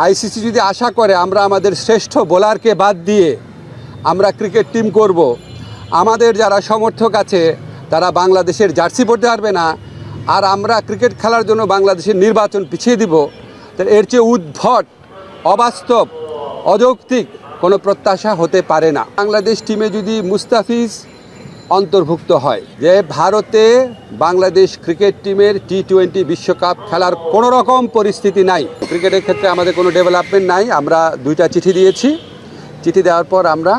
ICC যদি আশা করে আমরা আমাদের শ্রেষ্ঠ বোলারকে বাদ দিয়ে আমরা ক্রিকেট টিম করব, আমাদের যারা সমর্থক আছে তারা বাংলাদেশের জার্সি পরতে পারবে না, আর আমরা ক্রিকেট খেলার জন্য বাংলাদেশের নির্বাচন পিছিয়ে দিব, তাহলে এর চেয়ে উদ্ভট, অবাস্তব, অযৌক্তিক কোনো প্রত্যাশা হতে পারে না। বাংলাদেশ টিমে যদি মুস্তাফিজ অন্তর্ভুক্ত হয়, যে ভারতে বাংলাদেশ ক্রিকেট টিমের টি-20 বিশ্বকাপ খেলার কোনো রকম পরিস্থিতি নাই। ক্রিকেটের ক্ষেত্রে আমাদের কোনো ডেভেলপমেন্ট নাই। আমরা 2টা চিঠি দিয়েছি। চিঠি দেওয়ার পর আমরা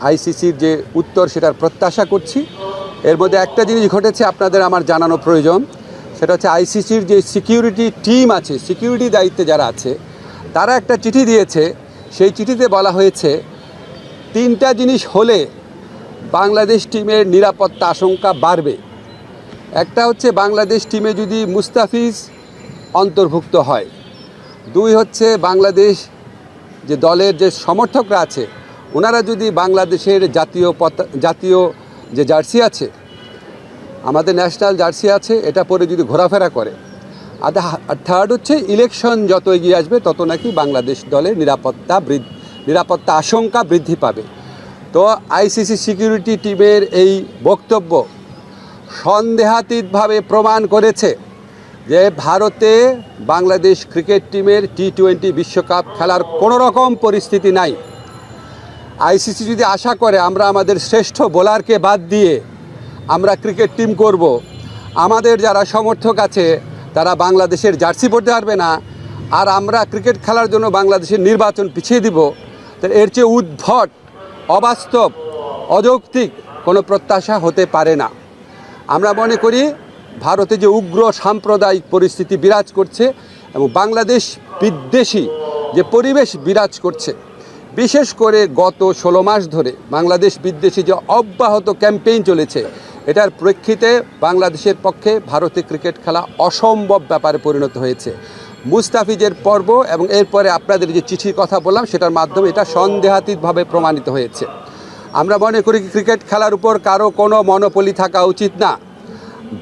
আইসিসির যে উত্তর সেটার প্রত্যাশা করছি। এর মধ্যে একটা জিনিস ঘটেছে আপনাদের আমার জানানো প্রয়োজন, সেটা হচ্ছে আইসিসির যে সিকিউরিটি টিম আছে, সিকিউরিটি দায়িত্বে যারা আছে, তারা একটা চিঠি দিয়েছে। সেই চিঠিতে বলা হয়েছে 3টা জিনিস হলে বাংলাদেশ টিমের নিরাপত্তা আশঙ্কা বাড়বে। একটা হচ্ছে বাংলাদেশ টিমে যদি মুস্তাফিজ অন্তর্ভুক্ত হয়, 2 হচ্ছে বাংলাদেশ যে দলের যে সমর্থকরা আছে ওনারা যদি বাংলাদেশের জাতীয় যে জার্সি আছে, আমাদের ন্যাশনাল জার্সি আছে, এটা পরে যদি ঘোরাফেরা করে। আর 3rd হচ্ছে ইলেকশন যত এগিয়ে আসবে তত নাকি বাংলাদেশ দলের নিরাপত্তা আশঙ্কা বৃদ্ধি পাবে। তো আইসিসি সিকিউরিটি টিমের এই বক্তব্য সন্দেহাতীতভাবে প্রমাণ করেছে যে ভারতে বাংলাদেশ ক্রিকেট টিমের টি-20 বিশ্বকাপ খেলার কোনো রকম পরিস্থিতি নাই। আইসিসি যদি আশা করে আমরা আমাদের শ্রেষ্ঠ বোলারকে বাদ দিয়ে আমরা ক্রিকেট টিম করব, আমাদের যারা সমর্থক আছে তারা বাংলাদেশের জার্সি পরতে পারবে না, আর আমরা ক্রিকেট খেলার জন্য বাংলাদেশের নির্বাচন পিছিয়ে দিব, তো এর চেয়ে উদ্ভট, অবাস্তব, অযৌক্তিক কোনো প্রত্যাশা হতে পারে না। আমরা মনে করি ভারতে যে উগ্র সাম্প্রদায়িক পরিস্থিতি বিরাজ করছে এবং বাংলাদেশ বিদ্বেষী যে পরিবেশ বিরাজ করছে, বিশেষ করে গত 16 মাস ধরে বাংলাদেশ বিদ্বেষী যে অব্যাহত ক্যাম্পেইন চলেছে, এটার প্রেক্ষিতে বাংলাদেশের পক্ষে ভারতে ক্রিকেট খেলা অসম্ভব ব্যাপারে পরিণত হয়েছে। মুস্তাফিজের পর্ব এবং এরপরে আপনাদের যে চিঠির কথা বললাম সেটার মাধ্যমে এটা সন্দেহাতীতভাবে প্রমাণিত হয়েছে। আমরা মনে করি ক্রিকেট খেলার উপর কারো কোনো মনোপলি থাকা উচিত না।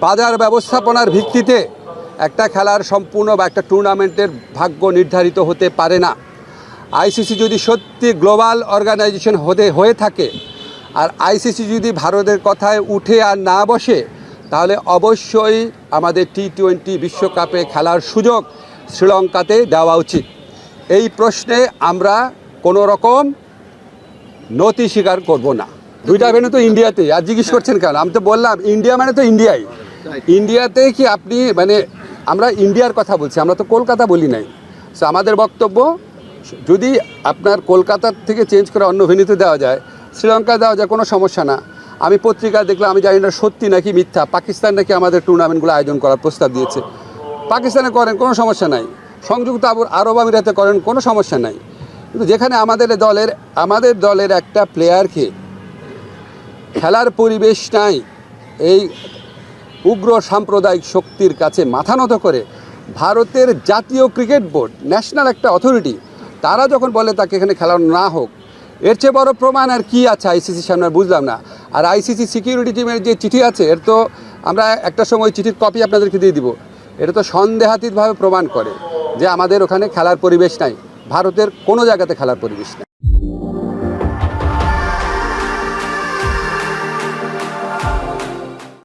বাজার ব্যবস্থাপনার ভিত্তিতে একটা খেলার সম্পূর্ণ বা একটা টুর্নামেন্টের ভাগ্য নির্ধারিত হতে পারে না। আইসিসি যদি সত্যি গ্লোবাল অর্গানাইজেশন হয়ে থাকে, আর আইসিসি যদি ভারতের কথায় উঠে আর না বসে, তাহলে অবশ্যই আমাদের টি-20 বিশ্বকাপে খেলার সুযোগ শ্রীলঙ্কাতে দেওয়া উচিত। এই প্রশ্নে আমরা কোনো রকম নতি স্বীকার করব না। 2টা ভেন্যু তো ইন্ডিয়াতে, আর জিজ্ঞেস করছেন কেন? আমি তো বললাম ইন্ডিয়া মানে তো ইন্ডিয়াই। ইন্ডিয়াতে কি আপনি মানে আমরা ইন্ডিয়ার কথা বলছি, আমরা তো কলকাতা বলি নাই। সো আমাদের বক্তব্য, যদি আপনার কলকাতার থেকে চেঞ্জ করে অন্য ভেন্যুতে দেওয়া যায়, শ্রীলঙ্কা দেওয়া যায়, কোনো সমস্যা না। আমি পত্রিকায় দেখলাম, আমি জানি না সত্যি নাকি মিথ্যা, পাকিস্তান নাকি আমাদের টুর্নামেন্টগুলো আয়োজন করার প্রস্তাব দিয়েছে। পাকিস্তানে করেন, কোনো সমস্যা নাই। সংযুক্ত আরব আমিরাতে করেন, কোনো সমস্যা নাই। কিন্তু যেখানে আমাদের দলের একটা প্লেয়ারকে খেলার পরিবেশ নাই, এই উগ্র সাম্প্রদায়িক শক্তির কাছে মাথা নত করে ভারতের জাতীয় ক্রিকেট বোর্ড, ন্যাশনাল একটা অথরিটি, তারা যখন বলে তাকে এখানে খেলানো না হোক, এর চেয়ে বড় প্রমাণ আর কি আছে আইসিসির সামনে? বুঝলাম না। আর আইসিসি সিকিউরিটি টিমের যে চিঠি আছে, এর তো আমরা একটা সময় চিঠির কপি আপনাদেরকে দিয়ে দিব। এটা তো সন্দেহাতীতভাবে প্রমাণ করে যে আমাদের ওখানে খেলার পরিবেশ নাই, ভারতের কোনো জায়গাতে খেলার পরিবেশ নাই।